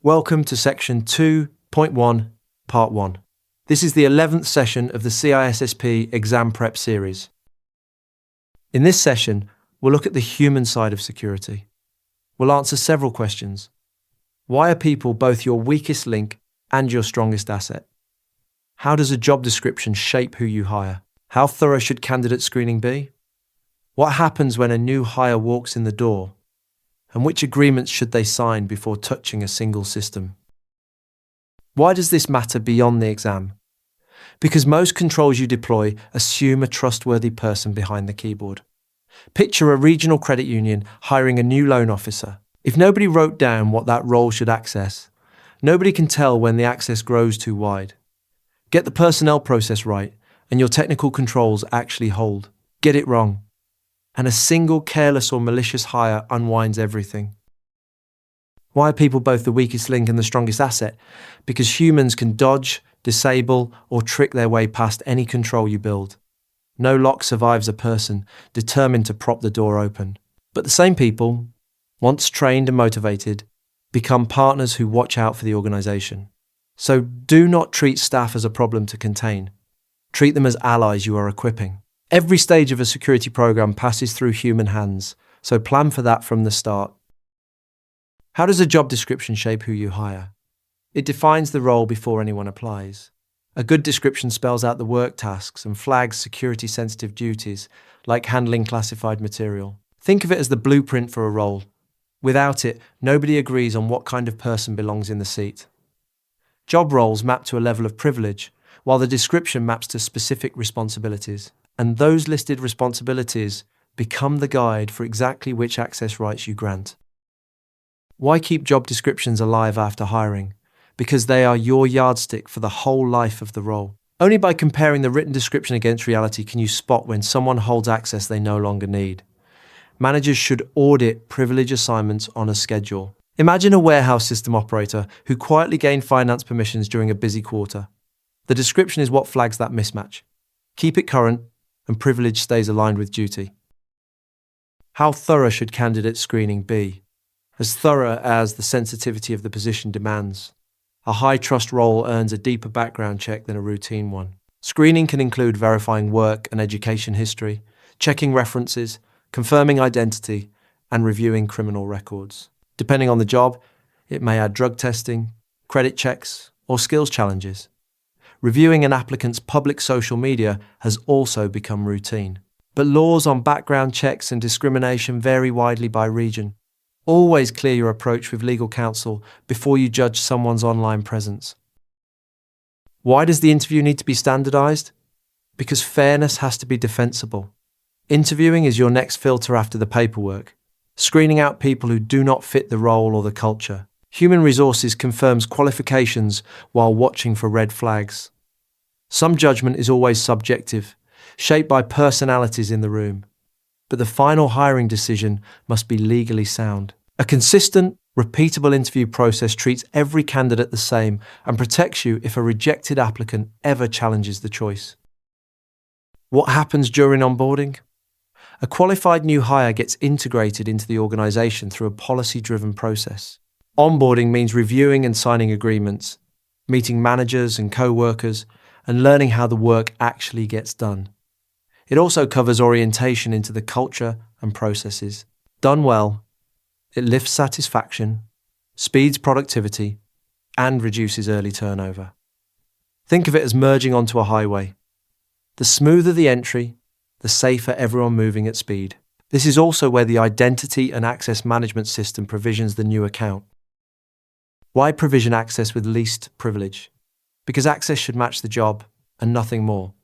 Welcome to Section 2.1, Part 1. This is the 11th session of the CISSP exam prep series. In this session, we'll look at the human side of security. We'll answer several questions. Why are people both your weakest link and your strongest asset? How does a job description shape who you hire? How thorough should candidate screening be? What happens when a new hire walks in the door? And which agreements should they sign before touching a single system? Why does this matter beyond the exam? Because most controls you deploy assume a trustworthy person behind the keyboard. Picture a regional credit union hiring a new loan officer. If nobody wrote down what that role should access, nobody can tell when the access grows too wide. Get the personnel process right, and your technical controls actually hold. Get it wrong, and a single careless or malicious hire unwinds everything. Why are people both the weakest link and the strongest asset? Because humans can dodge, disable, or trick their way past any control you build. No lock survives a person determined to prop the door open. But the same people, once trained and motivated, become partners who watch out for the organization. So do not treat staff as a problem to contain. Treat them as allies you are equipping. Every stage of a security program passes through human hands, so plan for that from the start. How does a job description shape who you hire? It defines the role before anyone applies. A good description spells out the work tasks and flags security-sensitive duties, like handling classified material. Think of it as the blueprint for a role. Without it, nobody agrees on what kind of person belongs in the seat. Job roles map to a level of privilege, while the description maps to specific responsibilities. And those listed responsibilities become the guide for exactly which access rights you grant. Why keep job descriptions alive after hiring? Because they are your yardstick for the whole life of the role. Only by comparing the written description against reality can you spot when someone holds access they no longer need. Managers should audit privilege assignments on a schedule. Imagine a warehouse system operator who quietly gained finance permissions during a busy quarter. The description is what flags that mismatch. Keep it current, and privilege stays aligned with duty. How thorough should candidate screening be? As thorough as the sensitivity of the position demands. A high-trust role earns a deeper background check than a routine one. Screening can include verifying work and education history, checking references, confirming identity, and reviewing criminal records. Depending on the job, it may add drug testing, credit checks, or skills challenges. Reviewing an applicant's public social media has also become routine. But laws on background checks and discrimination vary widely by region. Always clear your approach with legal counsel before you judge someone's online presence. Why does the interview need to be standardized? Because fairness has to be defensible. Interviewing is your next filter after the paperwork, screening out people who do not fit the role or the culture. Human Resources confirms qualifications while watching for red flags. Some judgment is always subjective, shaped by personalities in the room, but the final hiring decision must be legally sound. A consistent, repeatable interview process treats every candidate the same and protects you if a rejected applicant ever challenges the choice. What happens during onboarding? A qualified new hire gets integrated into the organization through a policy-driven process. Onboarding means reviewing and signing agreements, meeting managers and co-workers, and learning how the work actually gets done. It also covers orientation into the culture and processes. Done well, it lifts satisfaction, speeds productivity, and reduces early turnover. Think of it as merging onto a highway. The smoother the entry, the safer everyone moving at speed. This is also where the identity and access management system provisions the new account. Why provision access with least privilege? Because access should match the job and nothing more.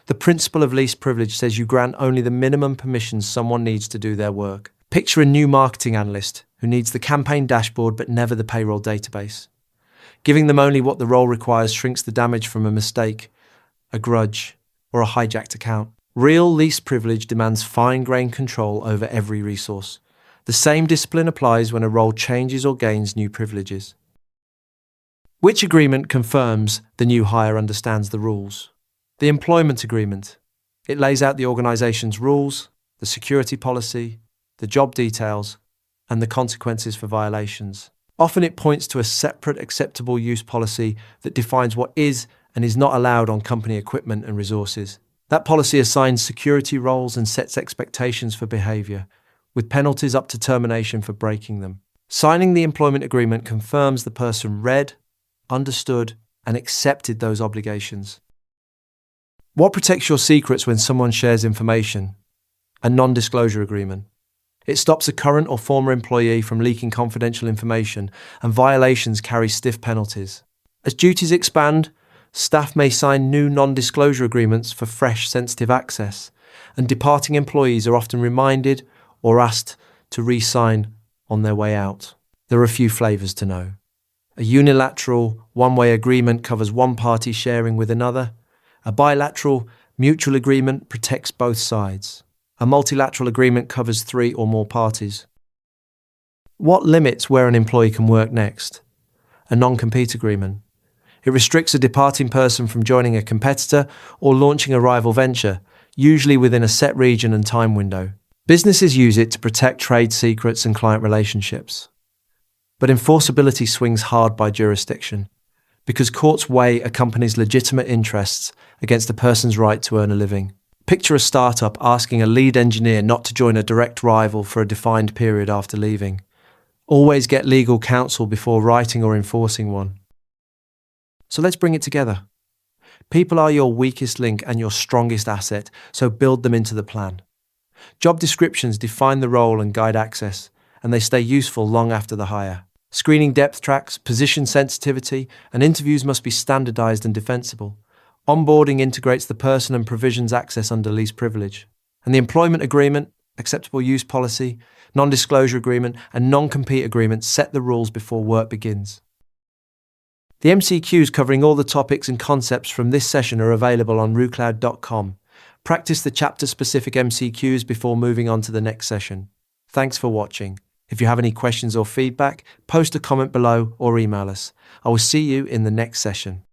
The principle of least privilege says you grant only the minimum permissions someone needs to do their work. Picture a new marketing analyst who needs the campaign dashboard but never the payroll database. Giving them only what the role requires shrinks the damage from a mistake, a grudge, or a hijacked account. Real least privilege demands fine-grained control over every resource. The same discipline applies when a role changes or gains new privileges. Which agreement confirms the new hire understands the rules? The employment agreement. It lays out the organization's rules, the security policy, the job details, and the consequences for violations. Often it points to a separate acceptable use policy that defines what is and is not allowed on company equipment and resources. That policy assigns security roles and sets expectations for behavior, with penalties up to termination for breaking them. Signing the employment agreement confirms the person read, understood, and accepted those obligations. What protects your secrets when someone shares information? A non-disclosure agreement. It stops a current or former employee from leaking confidential information, and violations carry stiff penalties. As duties expand, staff may sign new non-disclosure agreements for fresh, sensitive access, and departing employees are often reminded or asked to re-sign on their way out. There are a few flavours to know. A unilateral, one-way agreement covers one party sharing with another. A bilateral, mutual agreement protects both sides. A multilateral agreement covers 3 or more parties. What limits where an employee can work next? A non-compete agreement. It restricts a departing person from joining a competitor or launching a rival venture, usually within a set region and time window. Businesses use it to protect trade secrets and client relationships. But enforceability swings hard by jurisdiction, because courts weigh a company's legitimate interests against a person's right to earn a living. Picture a startup asking a lead engineer not to join a direct rival for a defined period after leaving. Always get legal counsel before writing or enforcing one. So let's bring it together. People are your weakest link and your strongest asset, so build them into the plan. Job descriptions define the role and guide access, and they stay useful long after the hire. Screening depth tracks, position sensitivity, and interviews must be standardized and defensible. Onboarding integrates the person and provisions access under least privilege. And the employment agreement, acceptable use policy, non-disclosure agreement, and non-compete agreement set the rules before work begins. The MCQs covering all the topics and concepts from this session are available on rucloud.com. Practice the chapter-specific MCQs before moving on to the next session. Thanks for watching. If you have any questions or feedback, post a comment below or email us. I will see you in the next session.